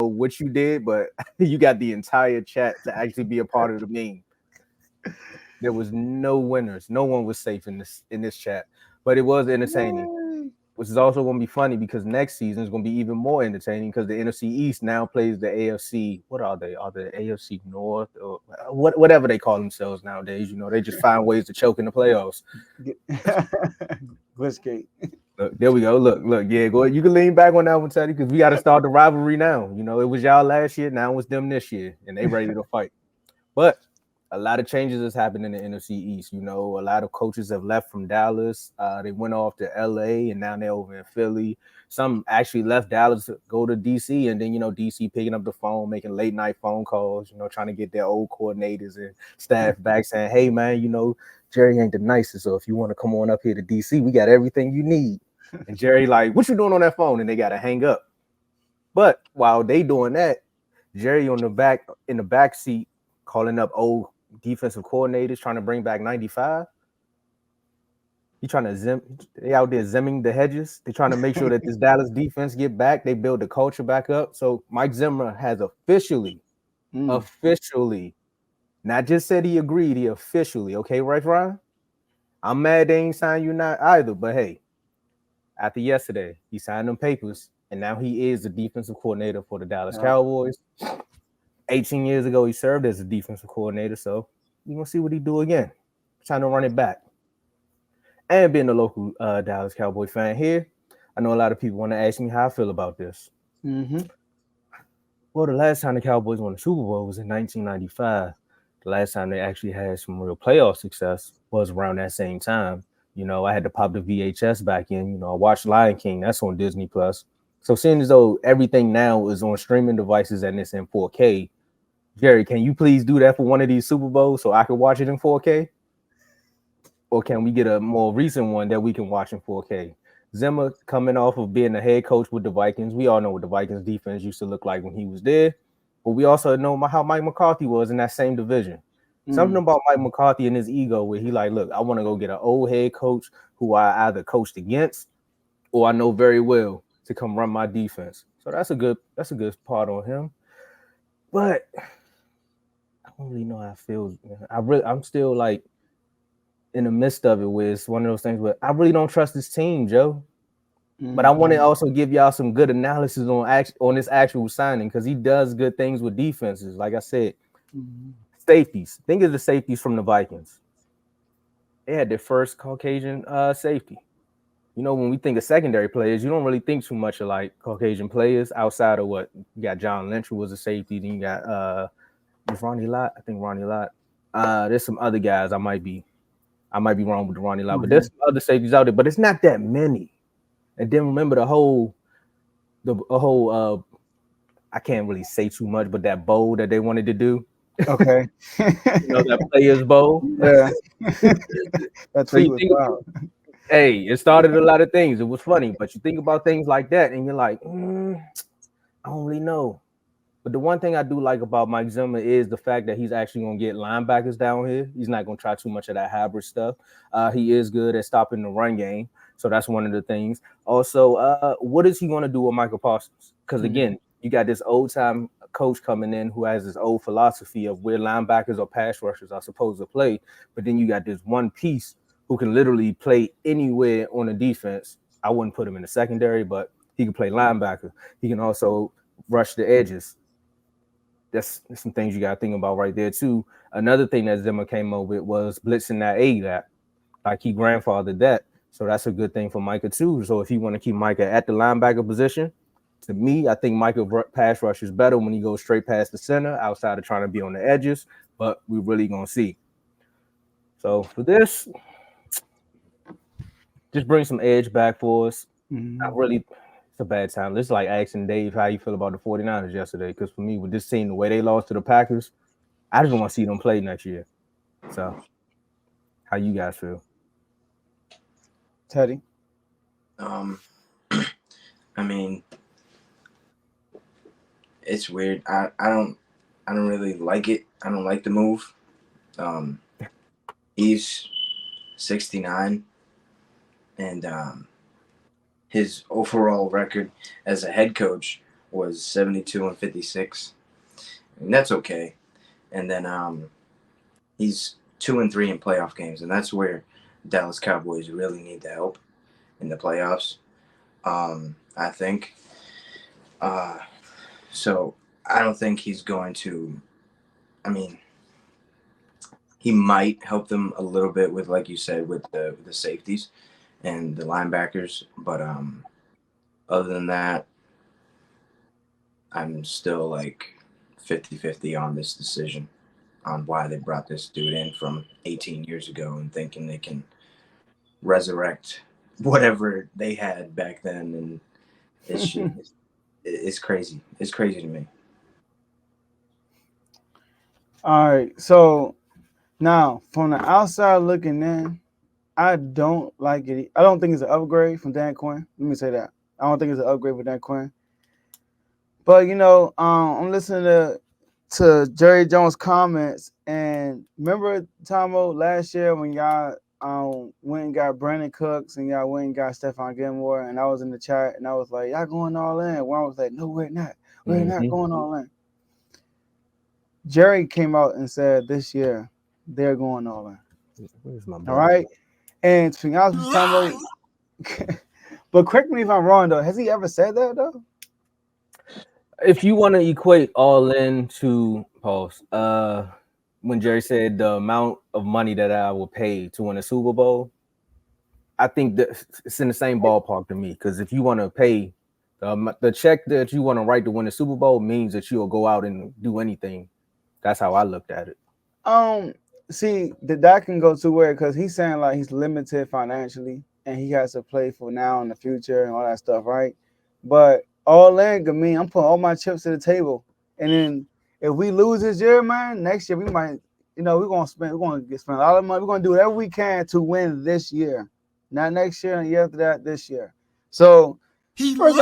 what you did, but you got the entire chat to actually be a part of the meme. There was no winners. No one was safe in this chat, but it was entertaining, which is also going to be funny because next season is going to be even more entertaining because the NFC East now plays the AFC. What are they? Are the AFC North or whatever they call themselves nowadays? You know, they just find ways to choke in the playoffs. Blitzgate. Look, there we go. Look. Yeah, go ahead. You can lean back on that one, Teddy, because we got to start the rivalry now. You know, it was y'all last year. Now it's them this year, and they ready to fight. But a lot of changes has happened in the NFC East. You know, a lot of coaches have left from Dallas. They went off to LA, and now they're over in Philly. Some actually left Dallas to go to DC, and then, you know, DC picking up the phone, making late night phone calls, you know, trying to get their old coordinators and staff back saying, hey, man, you know, Jerry ain't the nicest. So if you want to come on up here to DC, we got everything you need. And Jerry like, what you doing on that phone? And they got to hang up. But while they doing that, Jerry in the back seat calling up old defensive coordinators trying to bring back 95. He trying to they out there zimming the hedges. They're trying to make sure that this Dallas defense get back. They build the culture back up. So Mike Zimmer has officially, not just said he agreed, he officially, okay, right, Ryan? I'm mad they ain't signed you not either, but hey, after yesterday, he signed them papers, and now he is the defensive coordinator for the Dallas Cowboys. 18 years ago, he served as a defensive coordinator, so we're going to see what he do again. Trying to run it back. And being a local Dallas Cowboy fan here, I know a lot of people want to ask me how I feel about this. Mm-hmm. Well, the last time the Cowboys won the Super Bowl was in 1995. The last time they actually had some real playoff success was around that same time. You know, I had to pop the VHS back in. You know, I watched Lion King. That's on Disney Plus. So seeing as though everything now is on streaming devices and it's in 4K, Jerry, can you please do that for one of these Super Bowls so I can watch it in 4K? Or can we get a more recent one that we can watch in 4K? Zimmer coming off of being the head coach with the Vikings. We all know what the Vikings defense used to look like when he was there. But we also know how Mike McCarthy was in that same division. Something about Mike McCarthy and his ego where he like, look, I want to go get an old head coach who I either coached against or I know very well to come run my defense. So that's a good part on him. But I don't really know how I feel. I'm still like in the midst of it where it's one of those things where I really don't trust this team, Joe. But I want to also give y'all some good analysis on this actual signing because he does good things with defenses. Like I said, safeties. Think of the safeties from the Vikings. They had their first Caucasian safety. You know, when we think of secondary players, you don't really think too much of like Caucasian players outside of what you got. John Lynch, who was a safety. Then you got Ronnie Lott. I think Ronnie Lott. There's some other guys. I might be wrong with the Ronnie Lott, but there's some other safeties out there. But it's not that many. And then remember the whole I can't really say too much, but that bowl that they wanted to do. Okay. You know, that Players Bowl. Yeah. That tweet was wild. Hey, it started a lot of things. It was funny, but you think about things like that and you're like, I don't really know. But the one thing I do like about Mike Zimmer is the fact that he's actually going to get linebackers down here. He's not going to try too much of that hybrid stuff. He is good at stopping the run game. So that's one of the things. Also, what is he going to do with Michael Parsons? Because, again, you got this old-time coach coming in who has this old philosophy of where linebackers or pass rushers are supposed to play. But then you got this one piece who can literally play anywhere on the defense. I wouldn't put him in the secondary, but he can play linebacker. He can also rush the edges. That's some things you got to think about right there, too. Another thing that Zimmer came up with was blitzing that A-gap. Like he grandfathered that. So that's a good thing for Micah, too. So if you want to keep Micah at the linebacker position, to me, I think Micah pass rush is better when he goes straight past the center outside of trying to be on the edges. But we're really going to see. So for this, just bring some edge back for us. Not really, it's a bad time. This is like asking Dave how you feel about the 49ers yesterday. Because for me, with this team, the way they lost to the Packers, I just want to see them play next year. So, how you guys feel? Teddy? I mean, it's weird. I don't really like it. I don't like the move. He's 69, and his overall record as a head coach was 72-56, and that's okay. And then he's 2-3 in playoff games, and that's where Dallas Cowboys really need the help in the playoffs. I think. Uh, so I don't think he's going to. I mean, he might help them a little bit with, like you said, with the safeties and the linebackers, but other than that, I'm still like 50-50 on this decision on why they brought this dude in from 18 years ago and thinking they can resurrect whatever they had back then. And it's crazy. It's crazy to me. All right. So now, from the outside looking in, I don't like it. I don't think it's an upgrade from Dan Quinn. Let me say that. I don't think it's an upgrade for Dan Quinn. But I'm listening to Jerry Jones' comments, and remember Tomo last year when y'all went and got Brandon Cooks and y'all went and got Stephon Gilmore, and I was in the chat and I was like, y'all going all in. One was like, no, we're not. We're not going all in. Jerry came out and said this year they're going all in. Where's my All right. And to be honest with Tomo, but correct me if I'm wrong though. Has he ever said that though? If you want to equate all in to pause, when Jerry said the amount of money that I will pay to win a Super Bowl, I think that it's in the same ballpark to me. Because if you want to pay the check that you want to write to win a Super Bowl, means that you'll go out and do anything. That's how I looked at it. See, that can go two ways because he's saying like he's limited financially and he has to play for now and the future and all that stuff, right? But all in could mean I'm putting all my chips to the table, and then if we lose this year, man, next year we might, we're gonna spend a lot of money. We're gonna do whatever we can to win this year, not next year and the year after that, this year. So first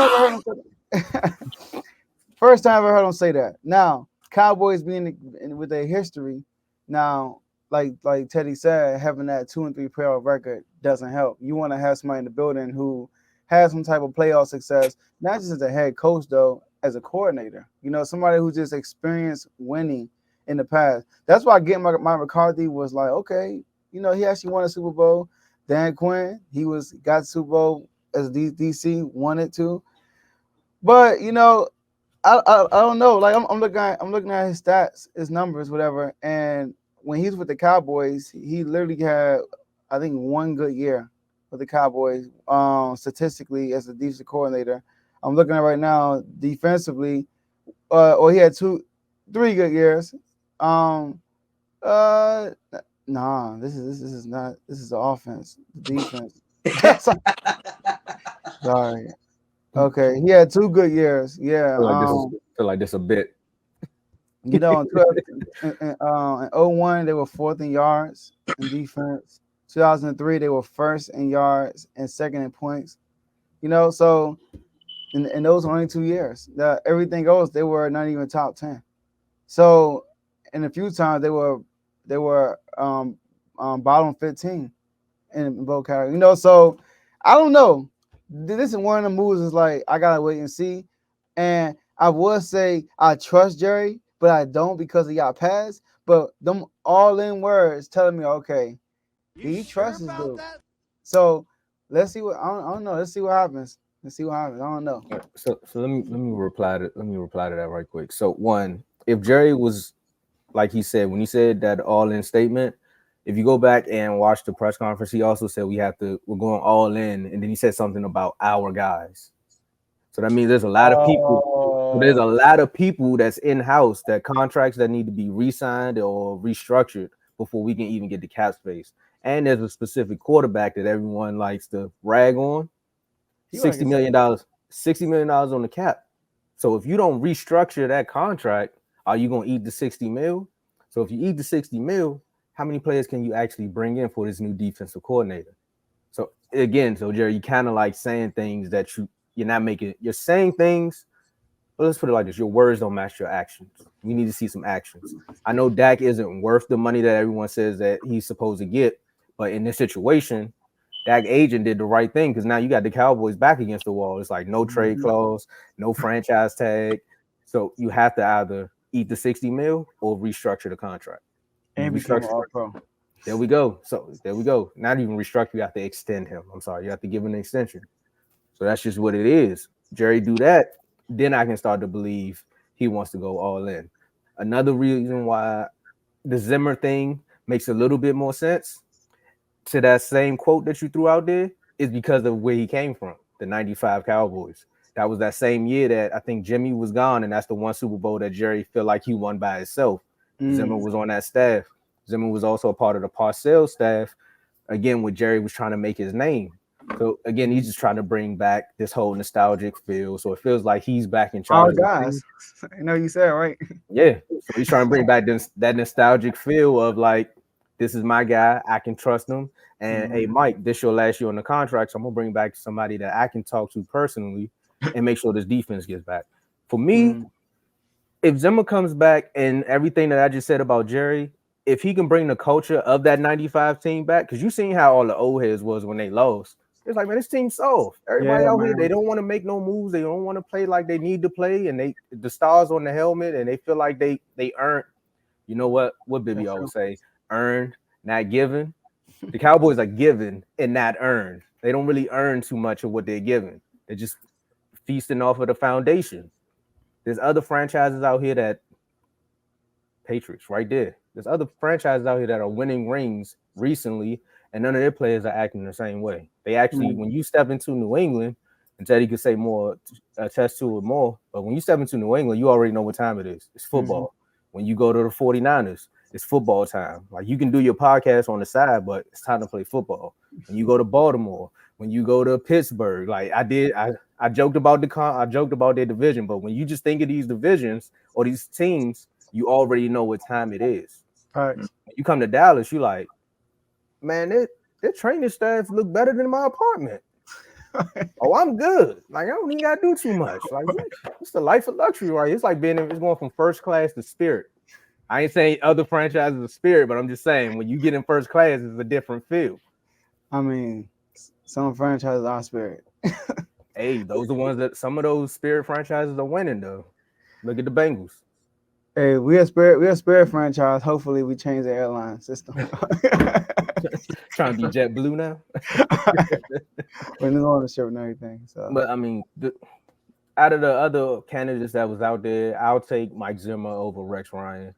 time I ever heard him say that. Now Cowboys being with their history, now like Teddy said, having that 2-3 playoff record doesn't help. You want to have somebody in the building who has some type of playoff success, not just as a head coach though, as a coordinator. Somebody who just experienced winning in the past. That's why getting Mike McCarthy was like, okay, he actually won a Super Bowl. Dan Quinn, he got Super Bowl as DC wanted to, but I don't know. Like I'm looking at his stats, his numbers, whatever. And when he's with the Cowboys, he literally had, I think, one good year with the Cowboys. Statistically, as a defensive coordinator, I'm looking at right now defensively. Or he had 3 good years. Nah, this is not. This is the offense, the defense. Sorry. Okay, he had 2 good years. Yeah. Feel like this a bit. In 01, they were 4th in yards in defense. 2003, they were 1st in yards and 2nd in points. So in those only 2 years, everything else they were not even top 10. So in a few times they were bottom 15 in both categories. So I don't know. This is one of the moves is like I gotta wait and see. And I would say I trust Jerry, but I don't because he got passed. But them all in words telling me, okay, he trusts his dude. So let's see what I don't know. Let's see what happens. I don't know. So let me reply to that right quick. So one, if Jerry was like he said when he said that all in statement, if you go back and watch the press conference, he also said we're going all in, and then he said something about our guys. So that means there's a lot of people. There's a lot of people that's in house that contracts that need to be re-signed or restructured before we can even get the cap space. And there's a specific quarterback that everyone likes to rag on. $60 million on the cap. So if you don't restructure that contract, are you gonna eat the 60 mil? So if you eat the 60 mil, how many players can you actually bring in for this new defensive coordinator? So again, Jerry, you kind of like saying things that you're not making. You're saying things, but let's put it like this: your words don't match your actions. We need to see some actions. I know Dak isn't worth the money that everyone says that he's supposed to get, but in this situation, that agent did the right thing because now you got the Cowboys back against the wall. It's like no trade clause, no franchise tag. So you have to either eat the 60 mil or restructure the contract. You And become restructure. an All-Pro. There we go. So there we go. Not even restructure. You have to extend him. I'm sorry. You have to give him an extension. So that's just what it is. Jerry do that, then I can start to believe he wants to go all in. Another reason why the Zimmer thing makes a little bit more sense to that same quote that you threw out there is because of where he came from, the 95 Cowboys. That was that same year that I think Jimmy was gone, and that's the one Super Bowl that Jerry felt like he won by himself. Zimmer was on that staff. Zimmer was also a part of the Parcells staff, again, when Jerry was trying to make his name. So, again, he's just trying to bring back this whole nostalgic feel. So it feels like he's back in charge. All guys. I know you said, right? Yeah. So he's trying to bring back that nostalgic feel of like, this is my guy. I can trust him. And hey, Mike, this your last year on the contract. So I'm going to bring back somebody that I can talk to personally and make sure this defense gets back. For me, if Zimmer comes back and everything that I just said about Jerry, if he can bring the culture of that 95 team back, because you seen how all the old heads was when they lost. It's like, man, this team's soft. Everybody out here, they don't want to make no moves. They don't want to play like they need to play. And the stars on the helmet, and they feel like they earned, you know what Bibby always say, earned, not given. The Cowboys are given and not earned. They don't really earn too much of what they're given. They're just feasting off of the foundation. There's other franchises out here that Patriots right there. There's other franchises out here that are winning rings recently, and none of their players are acting the same way. They actually, when you step into New England, and Teddy could say more, attest to it more, but when you step into New England, you already know what time it is. It's football. When you go to the 49ers, it's football time. Like, you can do your podcast on the side, but it's time to play football. When you go to Baltimore, when you go to Pittsburgh, like I joked about their division, but when you just think of these divisions or these teams, you already know what time it is. Right. You come to Dallas, you like, man, their training staff look better than my apartment. Oh, I'm good. Like, I don't even gotta do too much. Like, it's the life of luxury, right? It's like it's going from first class to Spirit. I ain't saying other franchises are Spirit, but I'm just saying when you get in first class, it's a different feel. I mean, some franchises are Spirit. Hey, those are ones that some of those Spirit franchises are winning though. Look at the Bengals. Hey, we're a Spirit franchise. Hopefully, we change the airline system. Trying to be JetBlue now. We're new ownership and everything. So, but I mean, out of the other candidates that was out there, I'll take Mike Zimmer over Rex Ryan.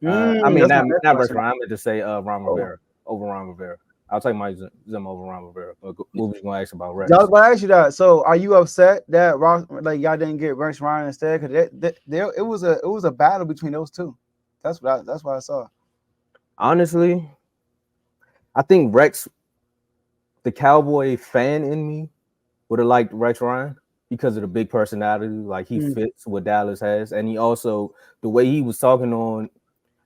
I mean, not Rex Ryan. I meant to say Ron Rivera over Ron Rivera. I'll take Mike Zimmer over Ron Rivera. What was you gonna ask about Rex? I was gonna ask you that. So, are you upset that y'all didn't get Rex Ryan instead? Because it was a battle between those two. That's what I saw. Honestly, I think Rex, the Cowboy fan in me, would have liked Rex Ryan because of the big personality. Like, he fits what Dallas has, and he also, the way he was talking on,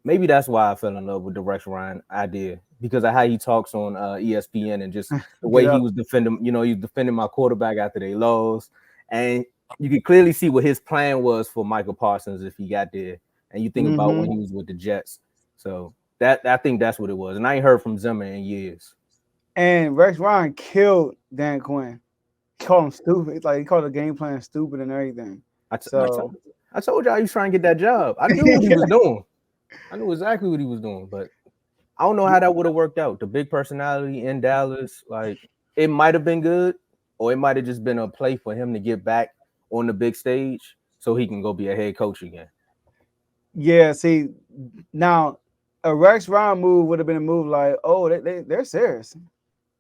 maybe that's why I fell in love with the Rex Ryan idea, because of how he talks on ESPN and just the way he was defending. You know, he was defending my quarterback after they lost, and you could clearly see what his plan was for Michael Parsons if he got there. And you think about when he was with the Jets. So I think that's what it was. And I ain't heard from Zimmer in years. And Rex Ryan killed Dan Quinn. Called him stupid. Like, he called the game plan stupid and everything. I told y'all he was trying to get that job. I knew what he was doing. I knew exactly what he was doing, but I don't know how that would have worked out. The big personality in Dallas, like, it might have been good, or it might have just been a play for him to get back on the big stage so he can go be a head coach again. Yeah, see, now a Rex Ryan move would have been a move like, oh, they're serious,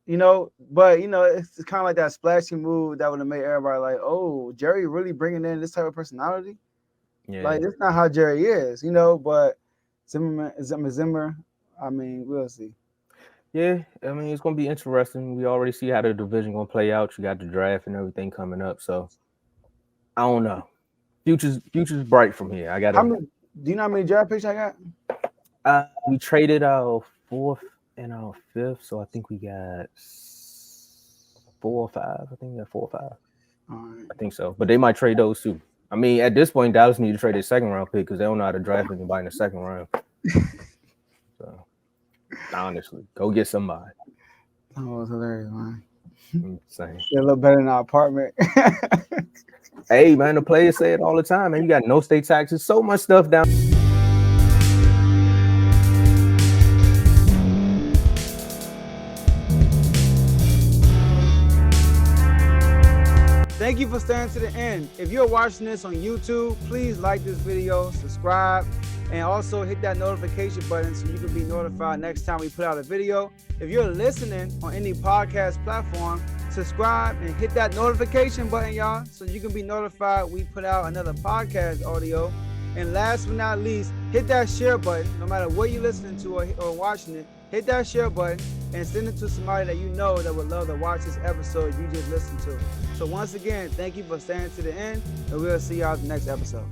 you know. But you know, it's kind of like that splashy move that would have made everybody like, oh, Jerry really bringing in this type of personality. Yeah, like, that's not how Jerry is, you know. But Zimmer, I mean, we'll see. Yeah, I mean, it's gonna be interesting. We already see how the division gonna play out. You got the draft and everything coming up, so I don't know. Future's bright from here. Do you know how many draft picks I got? We traded our 4th and our 5th, so I think we got 4 or 5. I think we got 4 or 5. Right. I think so, but they might trade those too. I mean, at this point, Dallas need to trade their 2nd round pick because they don't know how to draft anybody in the 2nd round. So, honestly, go get somebody. That was hilarious, man. I'm saying. They're a little better in our apartment. Hey, man, the players say it all the time, man. You got no state taxes, so much stuff down. Thank you for staying to the end. If you're watching this on YouTube, please like this video, subscribe, and also hit that notification button so you can be notified next time we put out a video. If you're listening on any podcast platform, subscribe and hit that notification button, y'all, so you can be notified we put out another podcast audio. And last but not least, hit that share button. No matter what you're listening to or watching it, hit that share button and send it to somebody that you know that would love to watch this episode you just listened to. So once again, thank you for staying to the end, and we'll see y'all in the next episode.